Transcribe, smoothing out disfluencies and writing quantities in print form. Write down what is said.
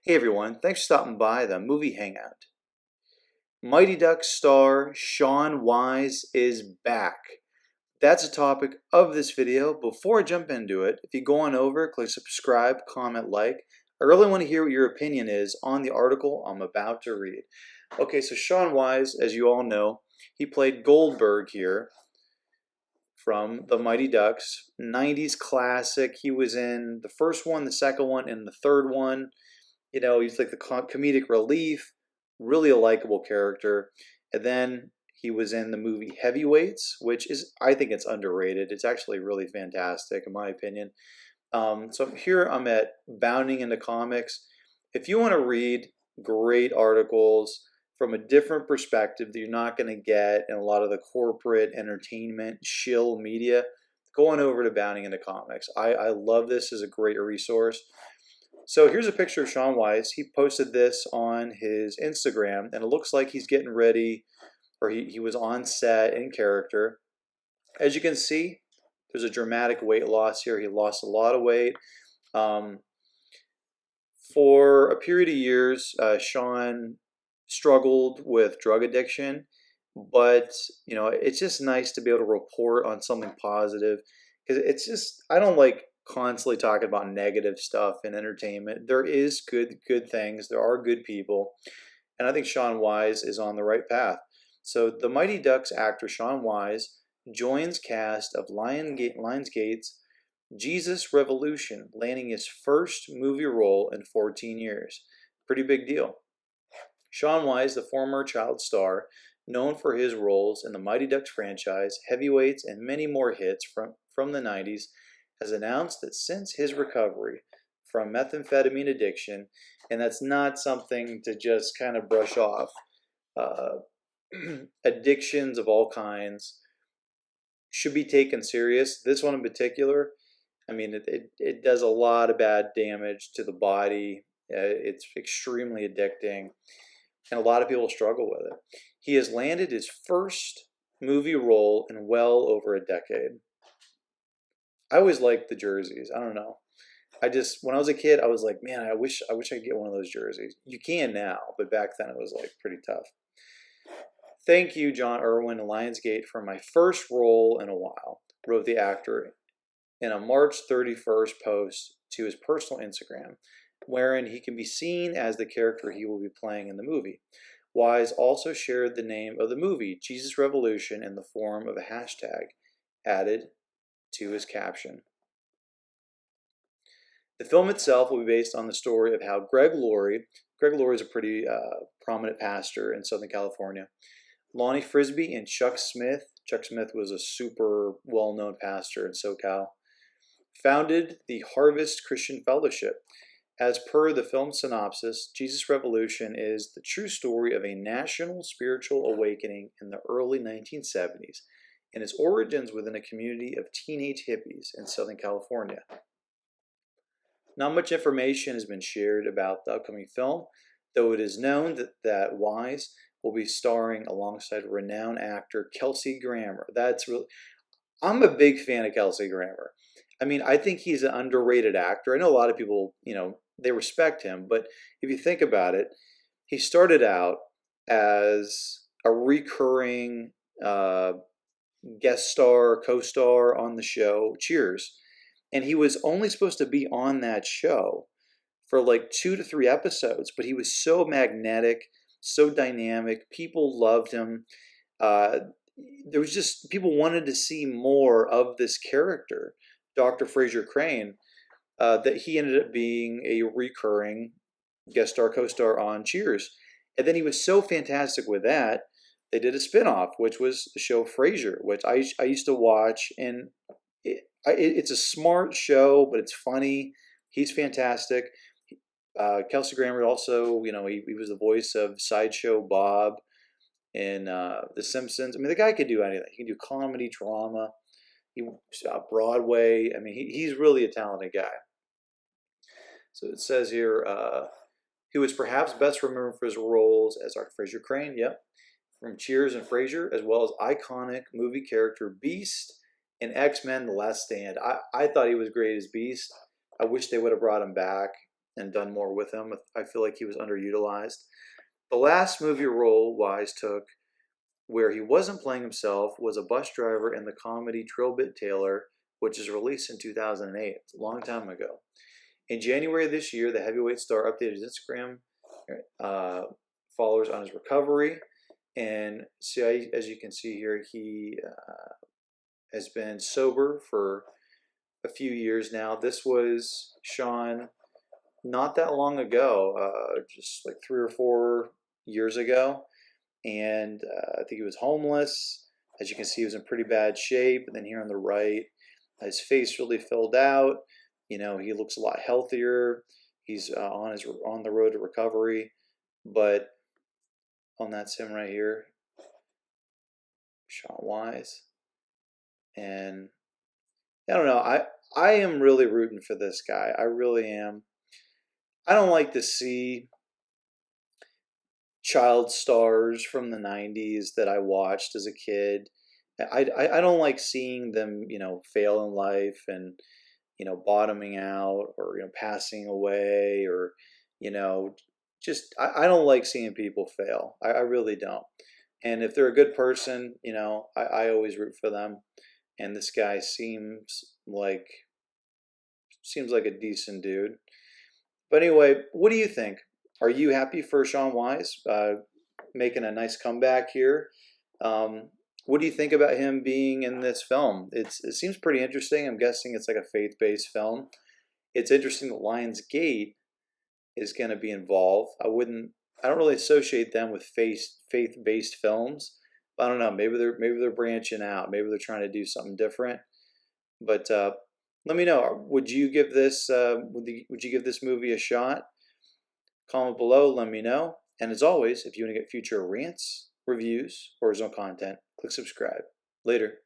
Hey everyone, thanks for stopping by the movie Hangout. Mighty Ducks star Shaun Weiss is back. That's the topic of this video. Before I jump into it, if you go on over, click subscribe, comment, like. I really want to hear what your opinion is on the article I'm about to read. Okay, so Shaun Weiss, as you all know, he played Goldberg here from the Mighty Ducks, 90s classic. He was in the first one, the second one, and the third one. You know, he's like the comedic relief, really a likable character. And then he was in the movie Heavyweights, which is, I think it's underrated. It's actually really fantastic, in my opinion. So here I'm at Bounding into Comics. If you want to read great articles from a different perspective that you're not going to get in a lot of the corporate entertainment shill media, go on over to Bounding into Comics. I love this as a great resource. So here's a picture of Shaun Weiss. He posted this on his Instagram, and it looks like he's getting ready, or he was on set in character. As you can see, there's a dramatic weight loss here. He lost a lot of weight. For a period of years, Shaun struggled with drug addiction, but you know, it's just nice to be able to report on something positive because it's just I don't like constantly talking about negative stuff in entertainment. There is good things. There are good people, and I think Shaun Weiss is on the right path. So the Mighty Ducks actor Shaun Weiss joins cast of Lionsgate's Jesus Revolution, landing his first movie role in 14 years. Pretty big deal. Shaun Weiss, the former child star, known for his roles in the Mighty Ducks franchise, Heavyweights, and many more hits from the 90s, has announced that since his recovery from methamphetamine addiction, and that's not something to just kind of brush off, addictions of all kinds should be taken serious. This one in particular, I mean, it does a lot of bad damage to the body. It's extremely addicting, and a lot of people struggle with it. He has landed his first movie role in well over a decade. I always liked the jerseys. I don't know. When I was a kid, I was like, man, I wish I could get one of those jerseys. You can now, but back then it was like pretty tough. Thank you, John Irwin and Lionsgate, for my first role in a while, wrote the actor in a March 31st post to his personal Instagram, wherein he can be seen as the character he will be playing in the movie. Weiss also shared the name of the movie, Jesus Revolution, in the form of a hashtag added to his caption. The film itself will be based on the story of how Greg Laurie is a pretty prominent pastor in Southern California, Lonnie Frisbee and Chuck Smith was a super well-known pastor in SoCal, founded the Harvest Christian Fellowship. As per the film synopsis, Jesus Revolution is the true story of a national spiritual awakening in the early 1970s and its origins within a community of teenage hippies in Southern California. Not much information has been shared about the upcoming film, though it is known that Weiss will be starring alongside renowned actor Kelsey Grammer. I'm a big fan of Kelsey Grammer. I mean, I think he's an underrated actor. I know a lot of people, they respect him, but if you think about it, he started out as a recurring guest star, co-star on the show Cheers. And he was only supposed to be on that show for like 2 to 3 episodes, but he was so magnetic, so dynamic. People loved him. There was just, people wanted to see more of this character, Dr. Fraser Crane, that he ended up being a recurring guest star, co-star on Cheers. And then he was so fantastic with that, they did a spinoff, which was the show Frasier, which I used to watch, and it's a smart show, but it's funny. He's fantastic. Kelsey Grammer also, he was the voice of Sideshow Bob in The Simpsons. I mean, the guy could do anything. He can do comedy, drama, Broadway. I mean, he's really a talented guy. So it says here, he was perhaps best remembered for his roles as Dr. Fraser Crane, yep, from Cheers and Frasier, as well as iconic movie character Beast in X-Men The Last Stand. I thought he was great as Beast. I wish they would have brought him back. and done more with him. I feel like he was underutilized. The last movie role Wise took where he wasn't playing himself was a bus driver in the comedy Trillbit Taylor, which is released in 2008. It's a long time ago. In January of this year, the heavyweight star updated his Instagram followers on his recovery. And see, as you can see here, he has been sober for a few years now. This was Shaun not that long ago, just like 3 or 4 years ago. And I think he was homeless. As you can see, he was in pretty bad shape. And then here on the right, his face really filled out. You know, he looks a lot healthier. He's on the road to recovery. But that's him right here, Shaun Weiss. And I don't know. I am really rooting for this guy. I really am. I don't like to see child stars from the 90s that I watched as a kid. I don't like seeing them, you know, fail in life and, you know, bottoming out or, you know, passing away or, you know, just I don't like seeing people fail. I really don't. And if they're a good person, you know, I always root for them. And this guy seems like a decent dude. But anyway, what do you think? Are you happy for Shaun Weiss making a nice comeback here? What do you think about him being in this film? It seems pretty interesting. I'm guessing it's like a faith-based film. It's interesting that Lionsgate is going to be involved. I don't really associate them with faith-based films. I don't know. Maybe they're branching out. Maybe they're trying to do something different. But let me know. Would you give this movie a shot? Comment below. Let me know. And as always, if you want to get future rants, reviews, or zone content, click subscribe. Later.